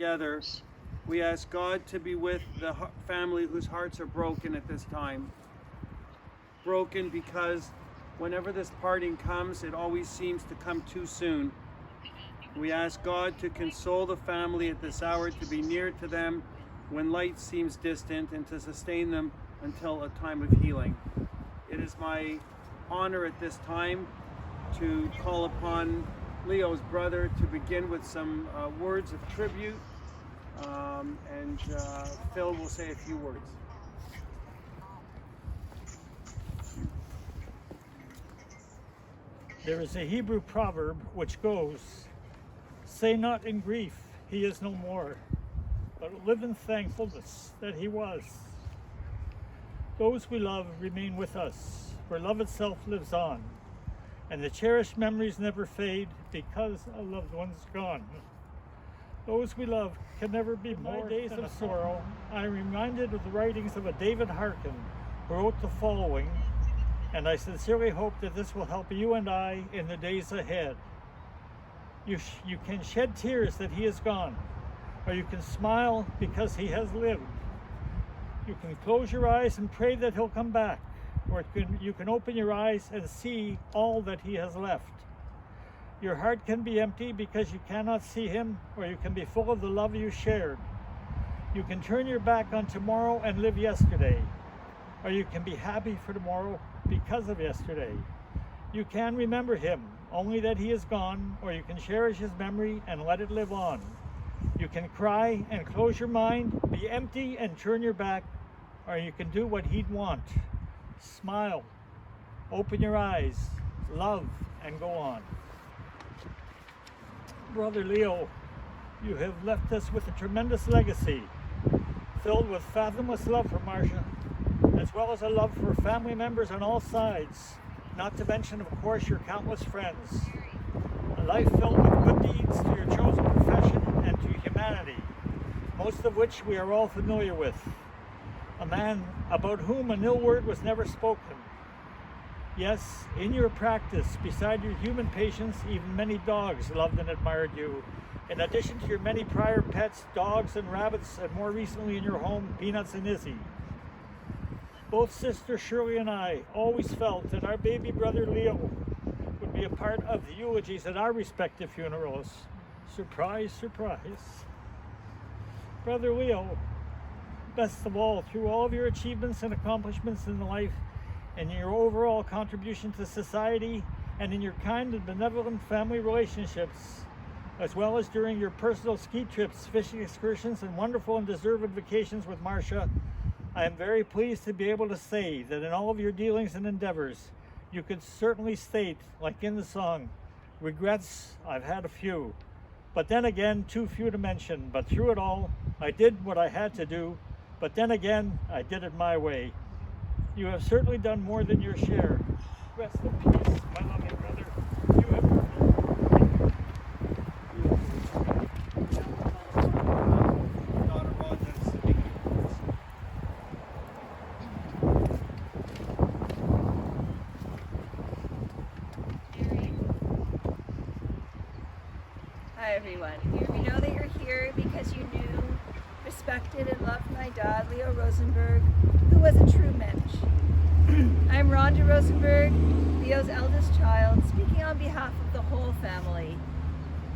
together, we ask God to be with the family whose hearts are broken at this time. Broken because whenever this parting comes, it always seems to come too soon. We ask God to console the family at this hour, to be near to them when light seems distant, and to sustain them until a time of healing. It is my honor at this time to call upon Leo's brother to begin with some words of tribute, and Phil will say a few words. There is a Hebrew proverb which goes, "Say not in grief, he is no more, but live in thankfulness that he was." Those we love remain with us, for love itself lives on, and the cherished memories never fade because a loved one's gone. Those we love can never be more. In my days of sorrow, I am reminded of the writings of a David Harkin, who wrote the following, and I sincerely hope that this will help you and I in the days ahead. You can shed tears that he is gone, or you can smile because he has lived. You can close your eyes and pray that he'll come back, or you can open your eyes and see all that he has left. Your heart can be empty because you cannot see him, or you can be full of the love you shared. You can turn your back on tomorrow and live yesterday, or you can be happy for tomorrow because of yesterday. You can remember him, only that he is gone, or you can cherish his memory and let it live on. You can cry and close your mind, be empty and turn your back, or you can do what he'd want. Smile, open your eyes, love, and go on. Brother Leo, you have left us with a tremendous legacy, filled with fathomless love for Marcia, as well as a love for family members on all sides, not to mention, of course, your countless friends. A life filled with good deeds to your chosen profession and to humanity, most of which we are all familiar with. A man about whom an ill word was never spoken. Yes, in your practice, beside your human patients, even many dogs loved and admired you. In addition to your many prior pets, dogs and rabbits, and more recently in your home, Peanuts and Izzy. Both Sister Shirley and I always felt that our baby brother Leo would be a part of the eulogies at our respective funerals. Surprise, surprise. Brother Leo, best of all, through all of your achievements and accomplishments in life, and your overall contribution to society, and in your kind and benevolent family relationships, as well as during your personal ski trips, fishing excursions, and wonderful and deserved vacations with Marcia, I am very pleased to be able to say that in all of your dealings and endeavors, you could certainly state, like in the song, regrets, I've had a few, but then again, too few to mention. But through it all, I did what I had to do, but then again, I did it my way. You have certainly done more than your share. Rest in peace, my loving brother. You have Hi everyone. We know that you're here because you knew, respected, and loved my dad, Leo Rosenberg, who was a true mensch. I'm Rhonda Rosenberg, Leo's eldest child, speaking on behalf of the whole family.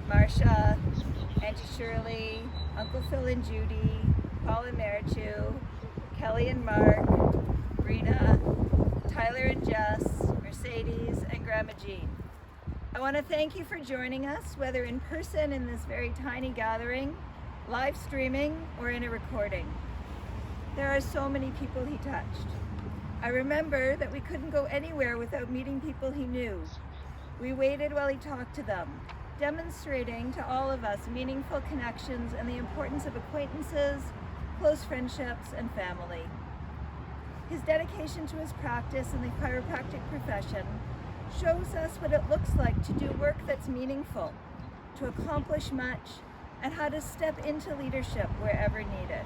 Marcia, Auntie Shirley, Uncle Phil and Judy, Paul and Marichu, Kelly and Mark, Brina, Tyler and Jess, Mercedes, and Grandma Jean. I want to thank you for joining us, whether in person in this very tiny gathering, live streaming, or in a recording. There are so many people he touched. I remember that we couldn't go anywhere without meeting people he knew. We waited while he talked to them, demonstrating to all of us meaningful connections and the importance of acquaintances, close friendships, and family. His dedication to his practice in the chiropractic profession shows us what it looks like to do work that's meaningful, to accomplish much, and how to step into leadership wherever needed.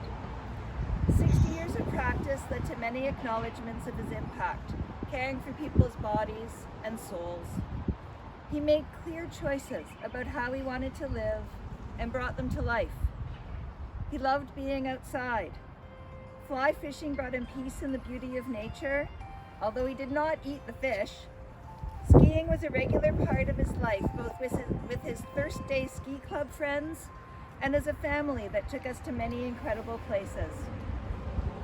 60 years of practice led to many acknowledgments of his impact, caring for people's bodies and souls. He made clear choices about how he wanted to live and brought them to life. He loved being outside. Fly fishing brought him peace in the beauty of nature, although he did not eat the fish. Skiing was a regular part of his life, both with his Thirst Day Ski Club friends and as a family that took us to many incredible places.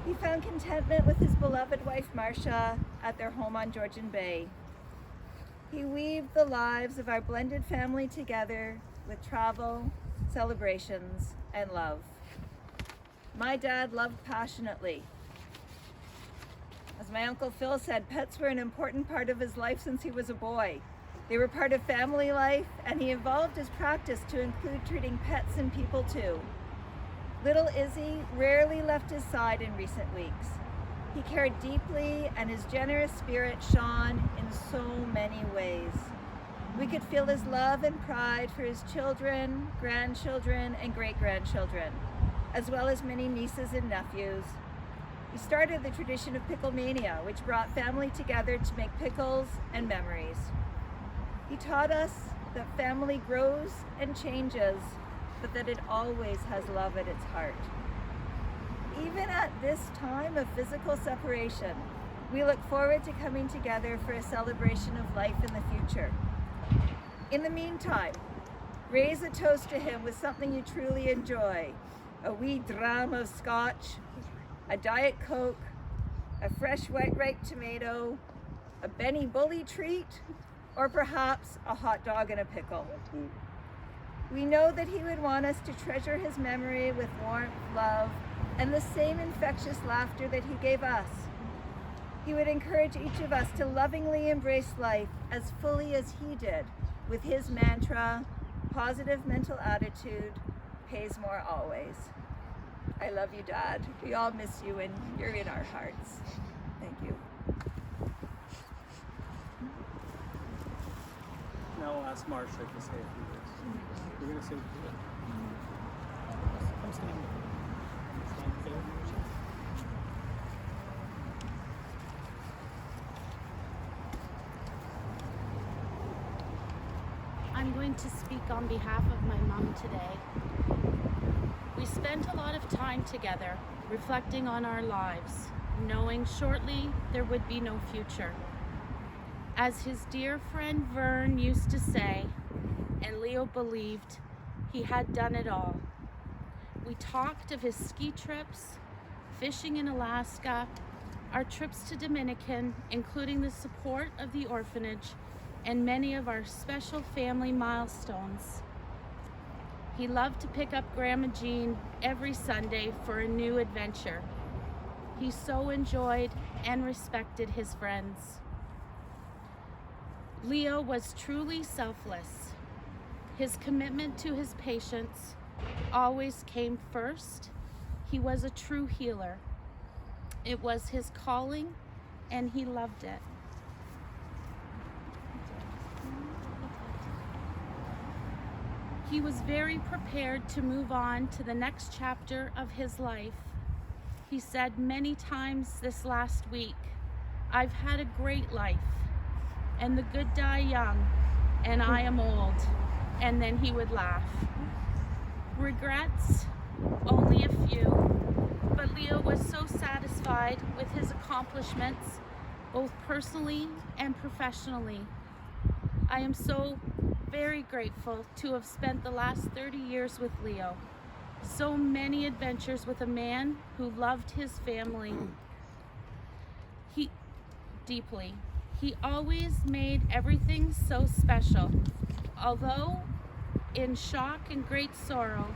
He found contentment with his beloved wife Marcia at their home on Georgian Bay. He weaved the lives of our blended family together with travel, celebrations, and love. My dad loved passionately. As my Uncle Phil said, pets were an important part of his life since he was a boy. They were part of family life, and he evolved his practice to include treating pets and people too. Little Izzy rarely left his side in recent weeks. He cared deeply, and his generous spirit shone in so many ways. We could feel his love and pride for his children, grandchildren, and great-grandchildren, as well as many nieces and nephews. He started the tradition of Pickle Mania, which brought family together to make pickles and memories. He taught us that family grows and changes, but that it always has love at its heart. Even at this time of physical separation, we look forward to coming together for a celebration of life in the future. In the meantime, raise a toast to him with something you truly enjoy: a wee dram of scotch, a Diet Coke, a fresh white ripe tomato, a Benny Bully treat, or perhaps a hot dog and a pickle. We know that he would want us to treasure his memory with warmth, love, and the same infectious laughter that he gave us. He would encourage each of us to lovingly embrace life as fully as he did, with his mantra, positive mental attitude, pays more always. I love you, Dad. We all miss you, and you're in our hearts. Thank you. Now I'll ask Marcia to say a few words. We're going to say Come stand. I'm going to speak on behalf of my mom today. We spent a lot of time together, reflecting on our lives, knowing shortly there would be no future. As his dear friend Vern used to say, and Leo believed, he had done it all. We talked of his ski trips, fishing in Alaska, our trips to Dominican, including the support of the orphanage, and many of our special family milestones. He loved to pick up Grandma Jean every Sunday for a new adventure. He so enjoyed and respected his friends. Leo was truly selfless. His commitment to his patients always came first. He was a true healer. It was his calling, and he loved it. He was very prepared to move on to the next chapter of his life. He said many times this last week, "I've had a great life, and the good die young, and I am old." And then he would laugh. Regrets? Only a few. But Leo was so satisfied with his accomplishments, both personally and professionally. I am so very grateful to have spent the last 30 years with Leo. So many adventures with a man who loved his family deeply. He always made everything so special. Although in shock and great sorrow,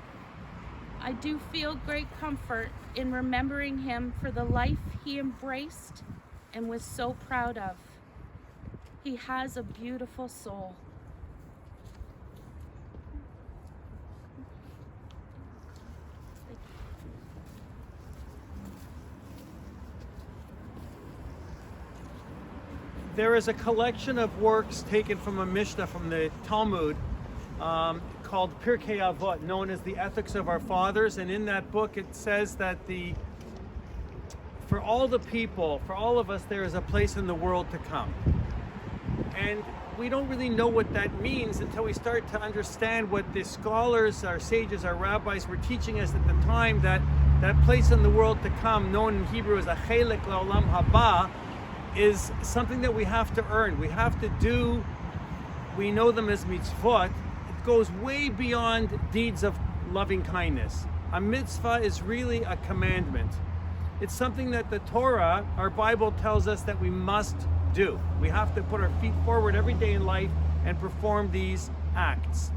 I do feel great comfort in remembering him for the life he embraced and was so proud of. He has a beautiful soul. There is a collection of works taken from a Mishnah from the Talmud called Pirkei Avot, known as the Ethics of Our Fathers. And in that book, it says that for all the people, for all of us, there is a place in the world to come. And we don't really know what that means until we start to understand what the scholars, our sages, our rabbis were teaching us at the time, that that place in the world to come, known in Hebrew as a chelek la'olam haba, is something that we have to earn. We have to do. We know them as mitzvot. It goes way beyond deeds of loving kindness. A mitzvah is really a commandment. It's something that the Torah, our Bible, tells us that we must do. We have to put our feet forward every day in life and perform these acts.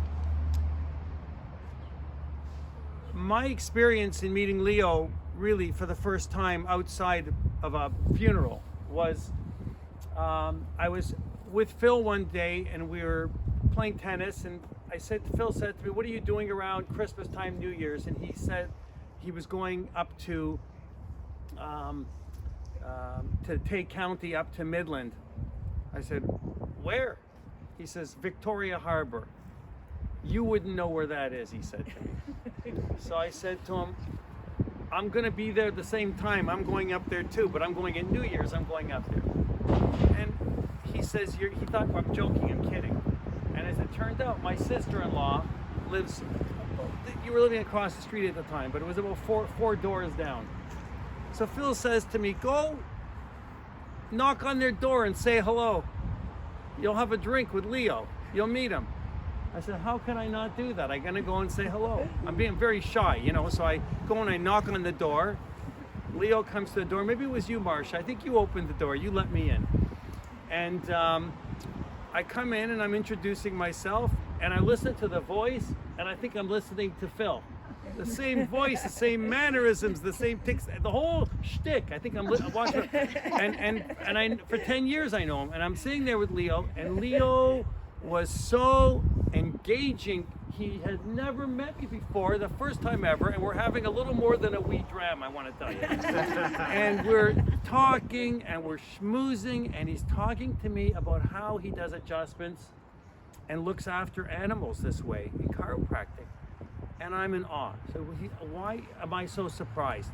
My experience in meeting Leo, really for the first time outside of a funeral, was I was with Phil one day and we were playing tennis, and Phil said to me, "What are you doing around Christmas time, New Year's?" And he said he was going up to Tay County, up to Midland. I said, "Where?" He says, "Victoria Harbor." "You wouldn't know where that is," he said to me. So I said to him, "I'm going to be there at the same time. I'm going up there too, but I'm going in New Year's. I'm going up there." And he says, he thought I'm joking and kidding. And as it turned out, my sister-in-law lives, you were living across the street at the time, but it was about four doors down. So Phil says to me, "Go knock on their door and say hello. You'll have a drink with Leo. You'll meet him." I said, "How can I not do that? I'm gonna go and say hello." I'm being very shy, you know, so I go and I knock on the door. Leo comes to the door. Maybe it was you, Marsha. I think you opened the door. You let me in. And I come in and I'm introducing myself, and I listen to the voice, and I think I'm listening to Phil. The same voice, the same mannerisms, the same ticks, the whole shtick. I think I'm watching, and I for 10 years I know him, and I'm sitting there with Leo, and Leo was so engaging. He had never met me before, the first time ever, and we're having a little more than a wee dram, I want to tell you. And we're talking and we're schmoozing, and he's talking to me about how he does adjustments and looks after animals this way in chiropractic. And I'm in awe. So why am I so surprised?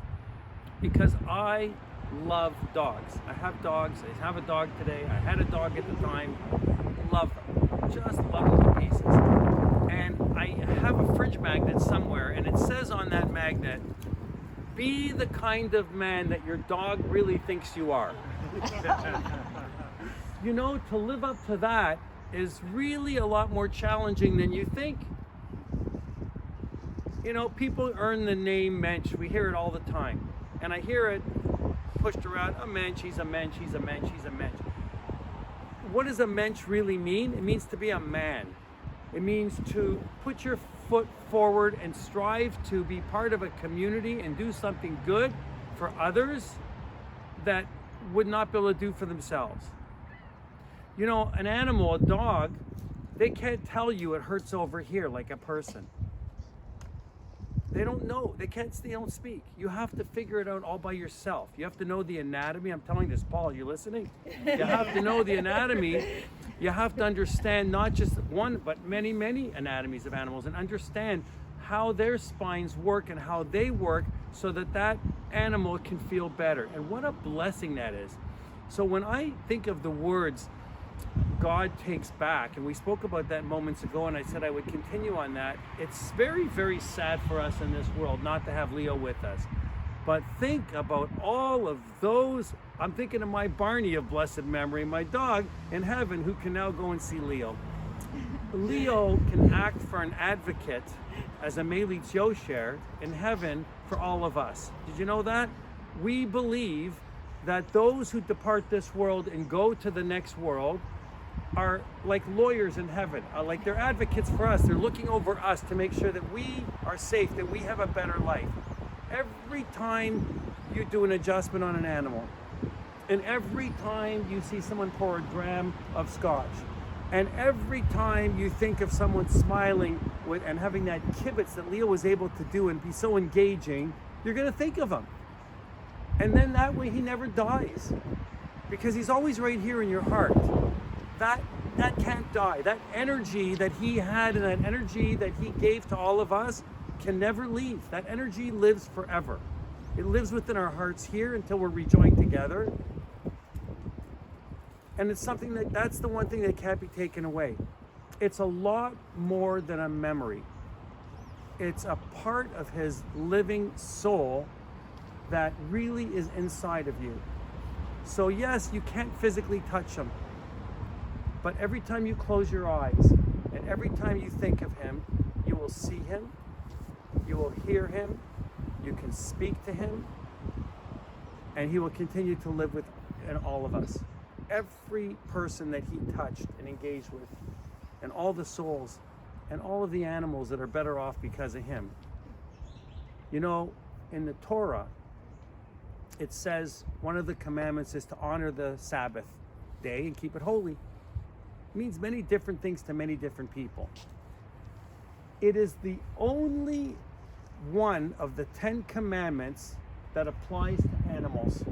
Because I love dogs. I have dogs. I have a dog today. I had a dog at the time. Love them. Just love them to pieces. And I have a fridge magnet somewhere, and it says on that magnet, "Be the kind of man that your dog really thinks you are." You know, to live up to that is really a lot more challenging than you think. You know, people earn the name mensch. We hear it all the time. And I hear it pushed around, a mensch, he's a mensch, he's a mensch, he's a mensch. What does a mensch really mean? It means to be a man. It means to put your foot forward and strive to be part of a community and do something good for others that would not be able to do for themselves. You know, an animal, a dog, they can't tell you it hurts over here like a person. They don't know. They don't speak. You have to figure it out all by yourself. You have to know the anatomy. I'm telling this, Paul, you listening? You have to know the anatomy. You have to understand not just one, but many, many anatomies of animals, and understand how their spines work and how they work so that that animal can feel better. And what a blessing that is. So when I think of the words, God takes back, and we spoke about that moments ago, and I said I would continue on that. It's very, very sad for us in this world not to have Leo with us. But think about all of those. I'm thinking of my Barney of blessed memory, my dog in heaven, who can now go and see Leo. Leo can act for an advocate as a Melitz Yosher in heaven for all of us. Did you know that? We believe that those who depart this world and go to the next world are like lawyers in heaven, like they're advocates for us. They're looking over us to make sure that we are safe, that we have a better life. Every time you do an adjustment on an animal, and every time you see someone pour a dram of scotch, and every time you think of someone smiling with and having that kibitz that Leo was able to do and be so engaging, you're going to think of him. And then that way he never dies, because he's always right here in your heart. That can't die. That energy that he had and that energy that he gave to all of us can never leave. That energy lives forever. It lives within our hearts here until we're rejoined together. And it's something that's the one thing that can't be taken away. It's a lot more than a memory. It's a part of his living soul that really is inside of you. So yes, you can't physically touch him, but every time you close your eyes and every time you think of him, you will see him, you will hear him, you can speak to him, and he will continue to live within all of us. Every person that he touched and engaged with, and all the souls and all of the animals that are better off because of him. You know, in the Torah, it says one of the commandments is to honor the Sabbath day and keep it holy. It means many different things to many different people. It is the only one of the 10 commandments that applies to animals,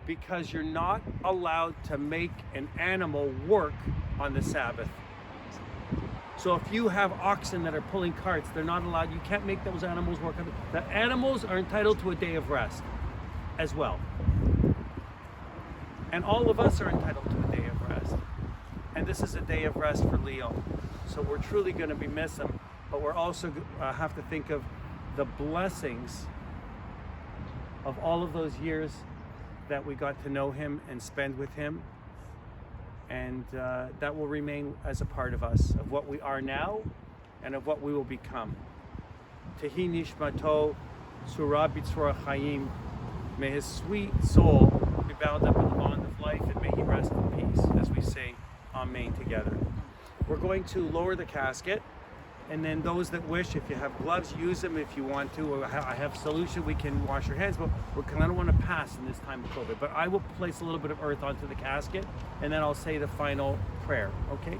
because you're not allowed to make an animal work on the Sabbath. So if you have oxen that are pulling carts, they're not allowed, you can't make those animals work on the animals are entitled to a day of rest as well. And all of us are entitled to a day of rest. And this is a day of rest for Leo. So we're truly going to be missing him, but we're also have to think of the blessings of all of those years that we got to know him and spend with him. And that will remain as a part of us, of what we are now and of what we will become. Tehi nishmato surah b'tzorah chayim. May his sweet soul be bound up in the bond of life, and may he rest in peace, as we say Amen together. We're going to lower the casket, and then those that wish, if you have gloves, use them if you want to. I have solution, we can wash your hands, but I don't want to pass in this time of COVID. But I will place a little bit of earth onto the casket, and then I'll say the final prayer, okay?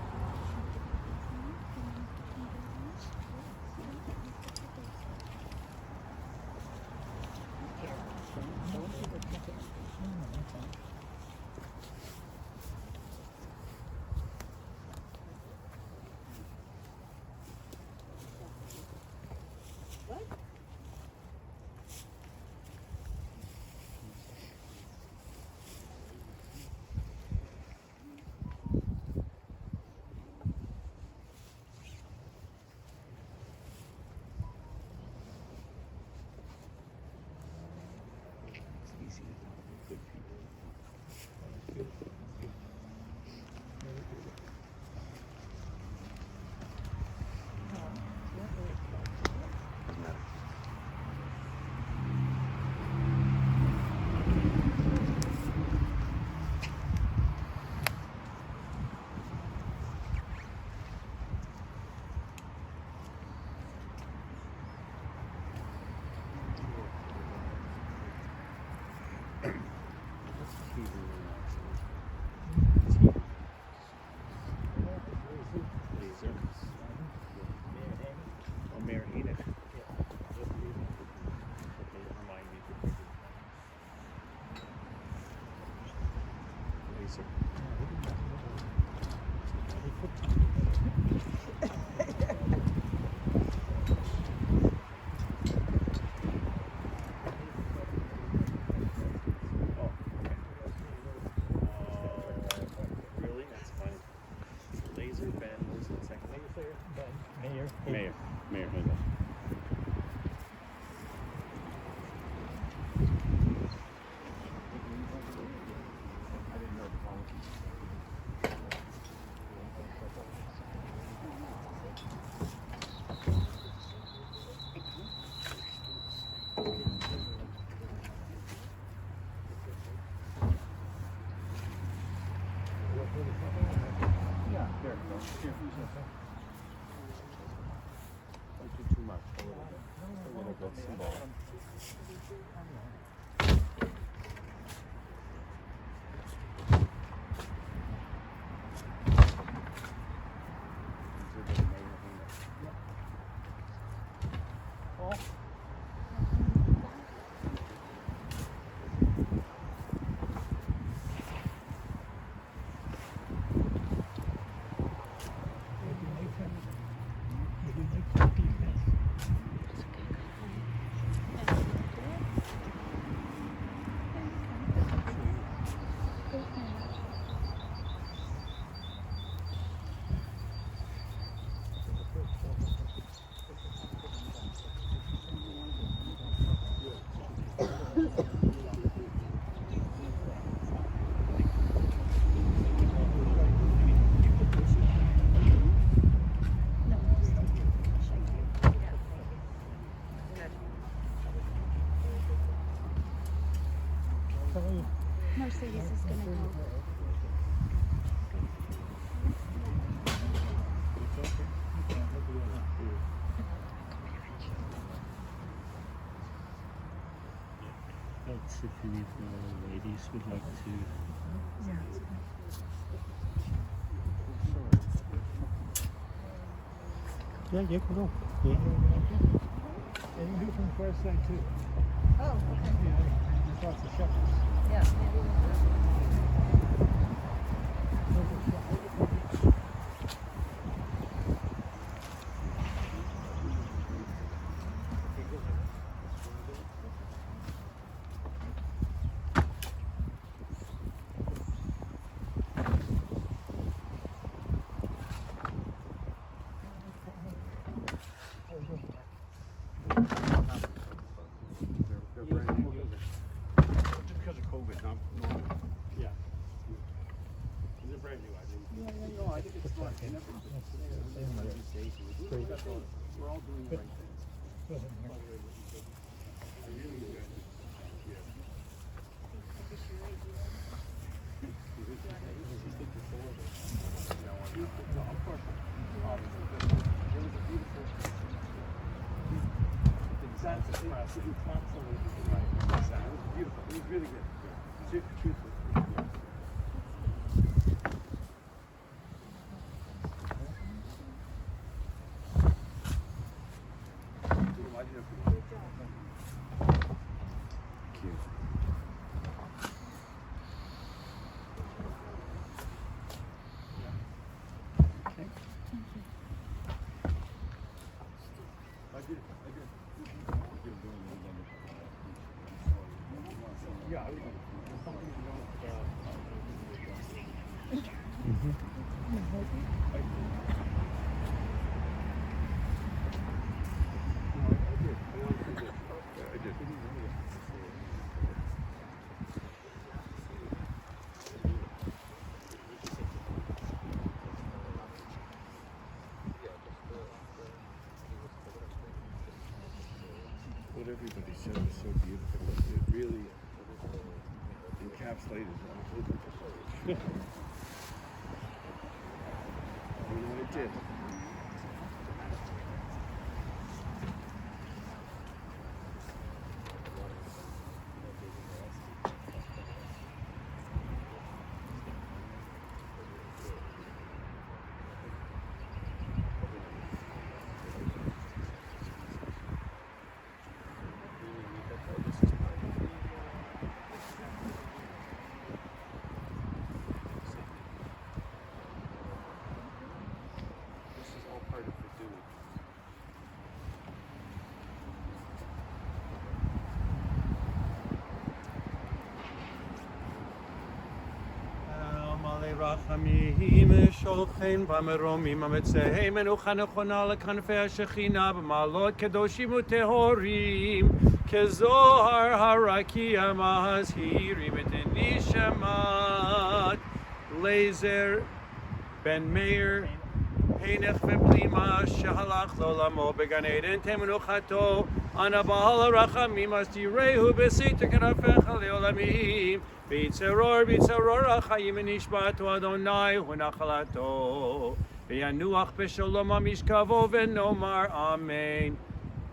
Mayor, hold on. Yeah, there we go. Here. Don't do too much. A little bit symbolic. Mercedes is gonna go. That's if any of the ladies would like to. Yeah, you can go. Yeah. And you can do from the far side too. Oh, okay. Yeah, there's lots of shuttles. Yeah. Just because of COVID, not normal. Yeah. They're brand new, I think. No, I think it's fun. You never- We're all doing the right things. Exactly. It was beautiful. It was really good. Truthfully. Yeah, there's something to know what everybody said was so beautiful. It really encapsulated what I was looking for. You know, it did. This is all part of the duty. רחמים שולחים במרומים המצאי מנוחה נכונה לכנפי השכינה במעלות קדושים וטהורים כזוהר הרקיע המזהירים את נשמת לייזר בן מאיר הינך ופלימה שהלך לעולמו בגן עדן תמנוחתו אנא בעל הרחמים אז תראהו בסתר כנפיך לעולמים בצרור החיים ונשבעתו אדוני הוא נחלתו וינוח בשלום המשכבו ונאמר אמן.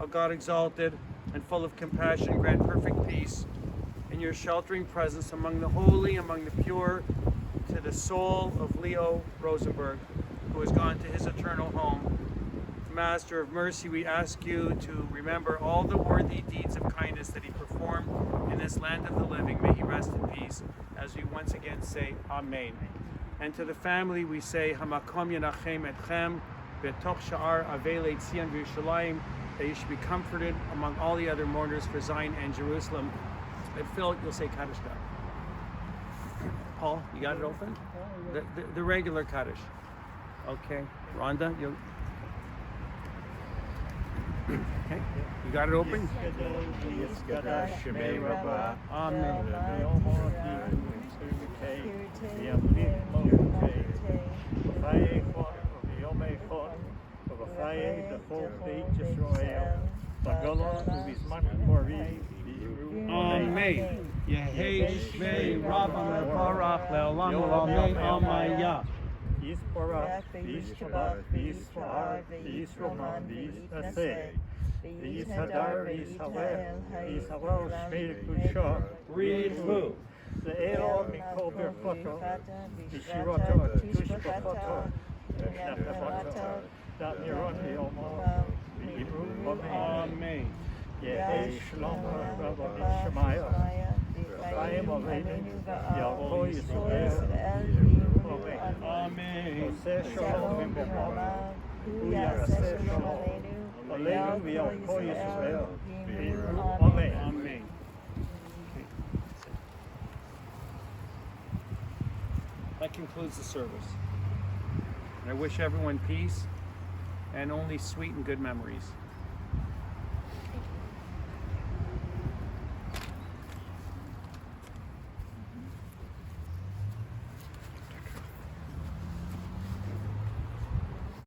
O God exalted and full of compassion, grant perfect peace in your sheltering presence among the holy, among the pure, to the soul of Leo Rosenberg, who has gone to his eternal home. Master of mercy, we ask you to remember all the worthy deeds of kindness that he performed in this land of the living. May he rest in peace, as we once again say, Amen. And to the family we say, Hamakom Yenachem Etchem, Betoch Sha'ar Avele Tzion V'Yushalayim, that you should be comforted among all the other mourners for Zion and Jerusalem. And Phil, you'll say Kaddish now. Paul, you got it open? The regular Kaddish. Okay. Rhonda, you... Okay, you got it open? Amen. Amen. Yehi Shmei Rabban Levarach Leolam Olamei Amaya. Is Barak, is Shabbat, is Shahar, is Roman, is Naseh, is Hadar, is Hallel, is Hallel Shmei Kusha, Read who? the Elon Mikol Berfoto, Ishirata, Tushbafata, Knapafata, that Niron Yoma, Ibru Amen, Amen. Yehi Shalom, Rabbi Shemaiah, Chaim Avenu, Yahweh Yisrael, Amen. Amen. Oseh Shalom B'Morah, Yaseh Shalom, Aleinu v'Yalko Yisrael, V'Yiru Amen. Amen. That concludes the service. And I wish everyone peace and only sweet and good memories.